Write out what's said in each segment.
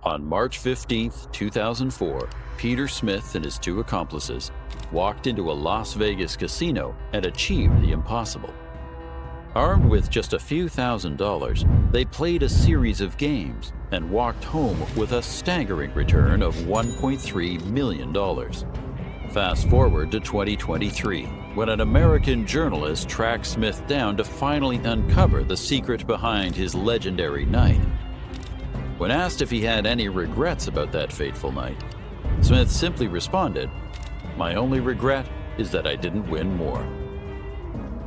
On March 15, 2004, Peter Smith and his two accomplices walked into a Las Vegas casino and achieved the impossible. Armed with just a few $1,000s, they played a series of games and walked home with a staggering return of $1.3 million. Fast forward to 2023, when an American journalist tracked Smith down to finally uncover the secret behind his legendary night. When asked if he had any regrets about that fateful night, Smith simply responded, "My only regret is that I didn't win more."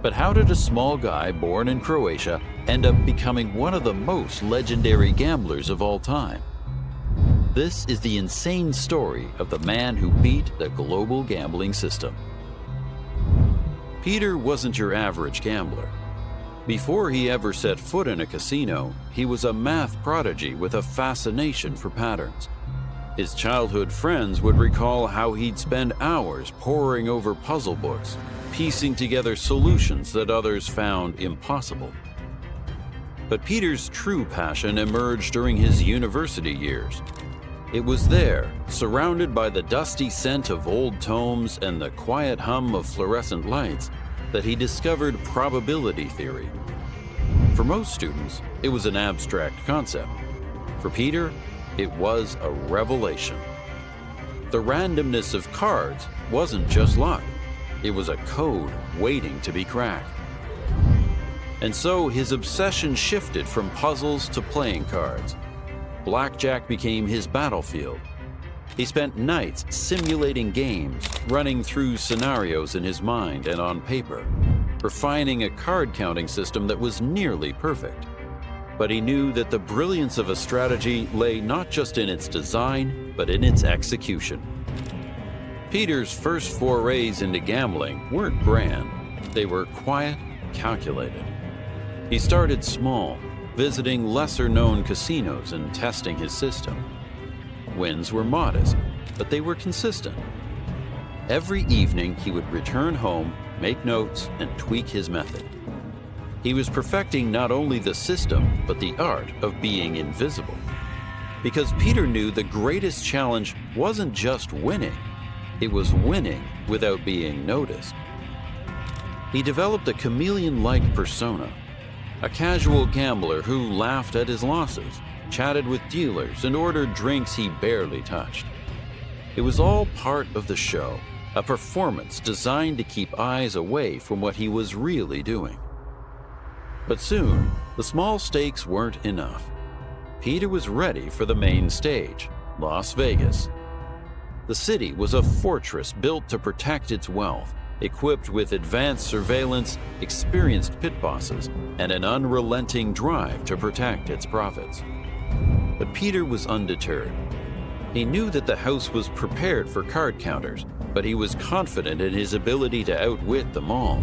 But how did a small guy born in Croatia end up becoming one of the most legendary gamblers of all time? This is the insane story of the man who beat the global gambling system. Peter wasn't your average gambler. Before he ever set foot in a casino, he was a math prodigy with a fascination for patterns. His childhood friends would recall how he'd spend hours poring over puzzle books, piecing together solutions that others found impossible. But Peter's true passion emerged during his university years. It was there, surrounded by the dusty scent of old tomes and the quiet hum of fluorescent lights, that he discovered probability theory. For most students, it was an abstract concept. For Peter, it was a revelation. The randomness of cards wasn't just luck. It was a code waiting to be cracked. And so his obsession shifted from puzzles to playing cards. Blackjack became his battlefield. He spent nights simulating games, running through scenarios in his mind and on paper, refining a card counting system that was nearly perfect. But he knew that the brilliance of a strategy lay not just in its design, but in its execution. Peter's first forays into gambling weren't grand. They were quiet, calculated. He started small, visiting lesser-known casinos and testing his system. Wins were modest, but they were consistent. Every evening, he would return home, make notes, and tweak his method. He was perfecting not only the system, but the art of being invisible. Because Peter knew the greatest challenge wasn't just winning, it was winning without being noticed. He developed a chameleon-like persona, a casual gambler who laughed at his losses, chatted with dealers, and ordered drinks he barely touched. It was all part of the show, a performance designed to keep eyes away from what he was really doing. But soon, the small stakes weren't enough. Peter was ready for the main stage, Las Vegas. The city was a fortress built to protect its wealth, equipped with advanced surveillance, experienced pit bosses, and an unrelenting drive to protect its profits. But Peter was undeterred. He knew that the house was prepared for card counters, but he was confident in his ability to outwit them all.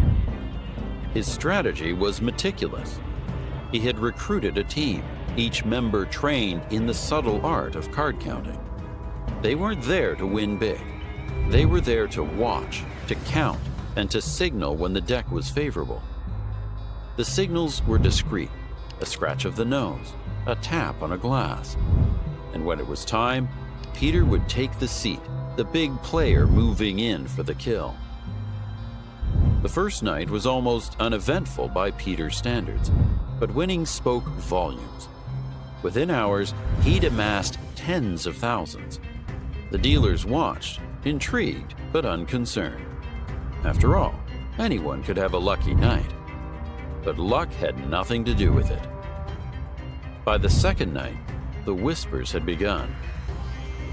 His strategy was meticulous. He had recruited a team, each member trained in the subtle art of card counting. They weren't there to win big. They were there to watch, to count, and to signal when the deck was favorable. The signals were discreet, a scratch of the nose, a tap on a glass. And when it was time, Peter would take the seat, the big player moving in for the kill. The first night was almost uneventful by Peter's standards, but winning spoke volumes. Within hours, he'd amassed tens of thousands. The dealers watched, intrigued but unconcerned. After all, anyone could have a lucky night. But luck had nothing to do with it. By the second night, the whispers had begun.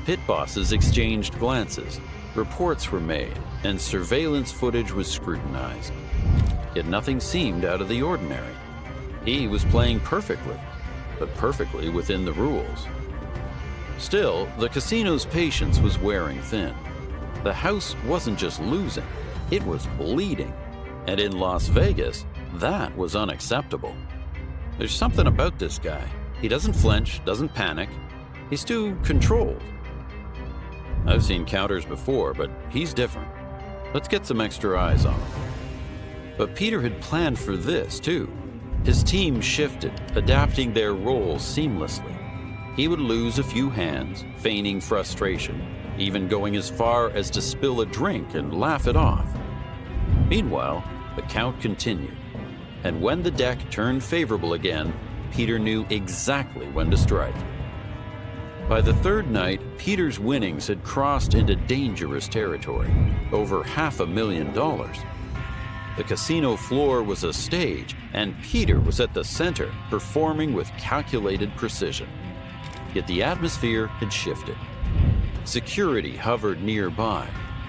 Pit bosses exchanged glances, reports were made, and surveillance footage was scrutinized. Yet nothing seemed out of the ordinary. He was playing perfectly, but perfectly within the rules. Still, the casino's patience was wearing thin. The house wasn't just losing, it was bleeding. And in Las Vegas, that was unacceptable. There's something about this guy. He doesn't flinch, doesn't panic. He's too controlled. I've seen counters before, but he's different. Let's get some extra eyes on him. But Peter had planned for this, too. His team shifted, adapting their roles seamlessly. He would lose a few hands, feigning frustration, even going as far as to spill a drink and laugh it off. Meanwhile, the count continued, and when the deck turned favorable again, Peter knew exactly when to strike. By the third night, Peter's winnings had crossed into dangerous territory, over $500,000. The casino floor was a stage, and Peter was at the center, performing with calculated precision. Yet the atmosphere had shifted. Security hovered nearby,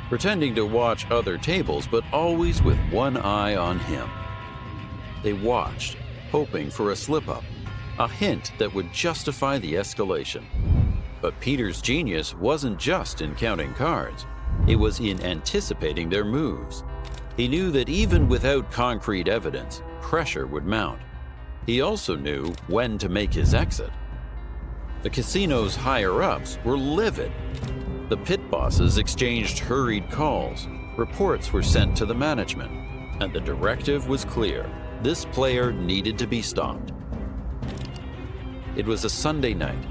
pretending to watch other tables, but always with one eye on him. They watched, hoping for a slip-up, a hint that would justify the escalation. But Peter's genius wasn't just in counting cards. It was in anticipating their moves. He knew that even without concrete evidence, pressure would mount. He also knew when to make his exit. The casino's higher-ups were livid. The pit bosses exchanged hurried calls. Reports were sent to the management, and the directive was clear. This player needed to be stopped. It was a Sunday night,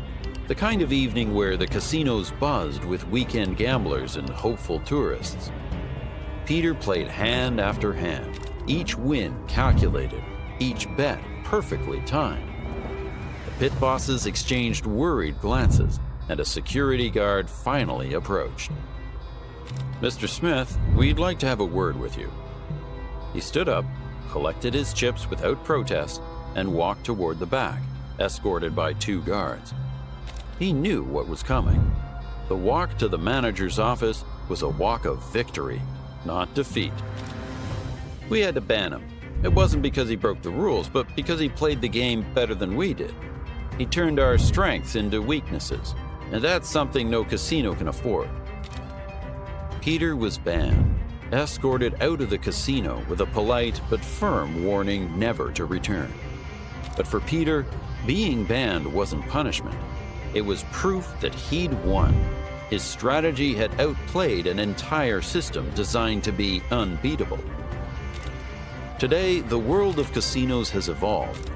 the kind of evening where the casinos buzzed with weekend gamblers and hopeful tourists. Peter played hand after hand, each win calculated, each bet perfectly timed. The pit bosses exchanged worried glances, and a security guard finally approached. "Mr. Smith, we'd like to have a word with you." He stood up, collected his chips without protest, and walked toward the back, escorted by 2 guards. He knew what was coming. The walk to the manager's office was a walk of victory, not defeat. "We had to ban him. It wasn't because he broke the rules, but because he played the game better than we did. He turned our strengths into weaknesses, and that's something no casino can afford." Peter was banned, escorted out of the casino with a polite but firm warning never to return. But for Peter, being banned wasn't punishment. It was proof that he'd won. His strategy had outplayed an entire system designed to be unbeatable. Today, the world of casinos has evolved.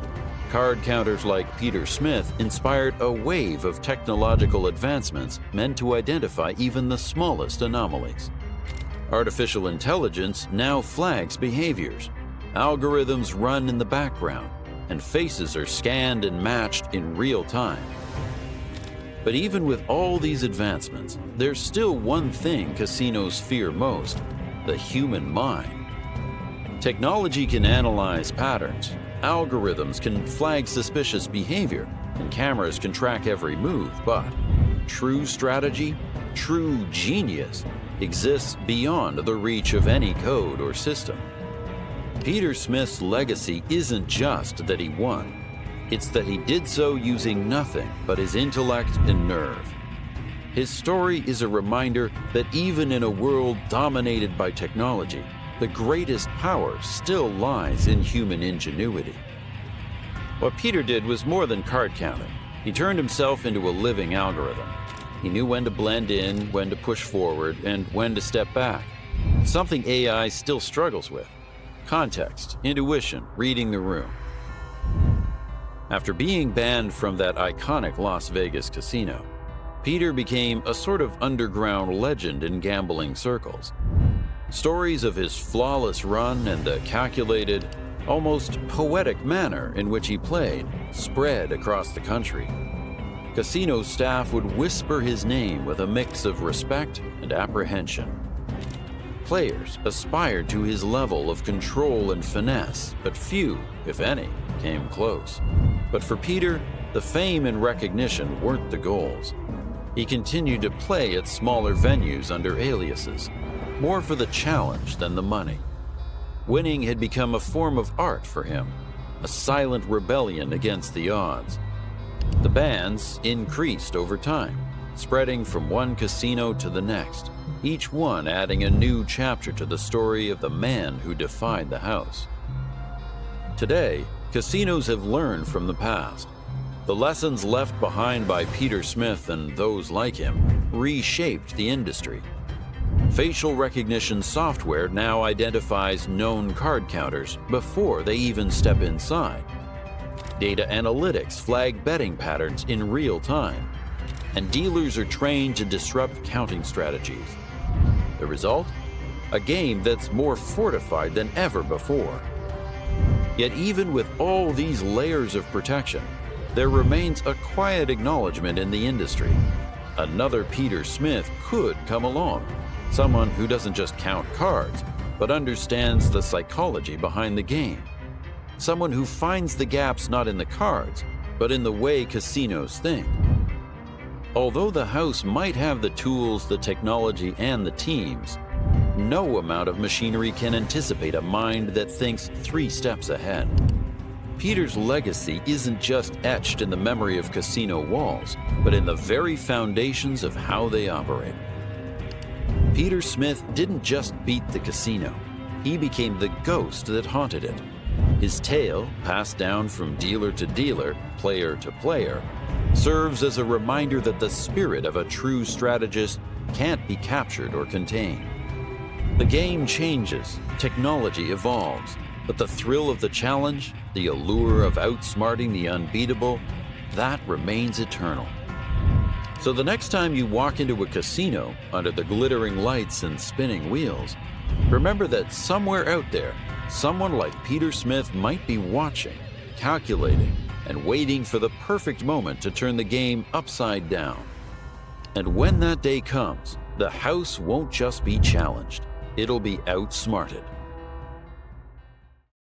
Card counters like Peter Smith inspired a wave of technological advancements meant to identify even the smallest anomalies. Artificial intelligence now flags behaviors. Algorithms run in the background, and faces are scanned and matched in real time. But even with all these advancements, there's still one thing casinos fear most: the human mind. Technology can analyze patterns, algorithms can flag suspicious behavior, and cameras can track every move, but true strategy, true genius, exists beyond the reach of any code or system. Peter Smith's legacy isn't just that he won. It's that he did so using nothing but his intellect and nerve. His story is a reminder that even in a world dominated by technology, the greatest power still lies in human ingenuity. What Peter did was more than card counting. He turned himself into a living algorithm. He knew when to blend in, when to push forward, and when to step back. Something AI still struggles with: context, intuition, reading the room. After being banned from that iconic Las Vegas casino, Peter became a sort of underground legend in gambling circles. Stories of his flawless run and the calculated, almost poetic manner in which he played spread across the country. Casino staff would whisper his name with a mix of respect and apprehension. Players aspired to his level of control and finesse, but few, if any, came close. But for Peter, the fame and recognition weren't the goals. He continued to play at smaller venues under aliases, more for the challenge than the money. Winning had become a form of art for him, a silent rebellion against the odds. The bans increased over time, spreading from one casino to the next, each one adding a new chapter to the story of the man who defied the house. Today, casinos have learned from the past. The lessons left behind by Peter Smith and those like him reshaped the industry. Facial recognition software now identifies known card counters before they even step inside. Data analytics flag betting patterns in real time, and dealers are trained to disrupt counting strategies. The result? A game that's more fortified than ever before. Yet even with all these layers of protection, there remains a quiet acknowledgement in the industry. Another Peter Smith could come along, someone who doesn't just count cards, but understands the psychology behind the game. Someone who finds the gaps not in the cards, but in the way casinos think. Although the house might have the tools, the technology, and the teams, no amount of machinery can anticipate a mind that thinks 3 steps ahead. Peter's legacy isn't just etched in the memory of casino walls, but in the very foundations of how they operate. Peter Smith didn't just beat the casino, he became the ghost that haunted it. His tale, passed down from dealer to dealer, player to player, serves as a reminder that the spirit of a true strategist can't be captured or contained. The game changes, technology evolves, but the thrill of the challenge, the allure of outsmarting the unbeatable, that remains eternal. So the next time you walk into a casino under the glittering lights and spinning wheels, remember that somewhere out there, someone like Peter Smith might be watching, calculating, and waiting for the perfect moment to turn the game upside down. And when that day comes, the house won't just be challenged, it'll be outsmarted.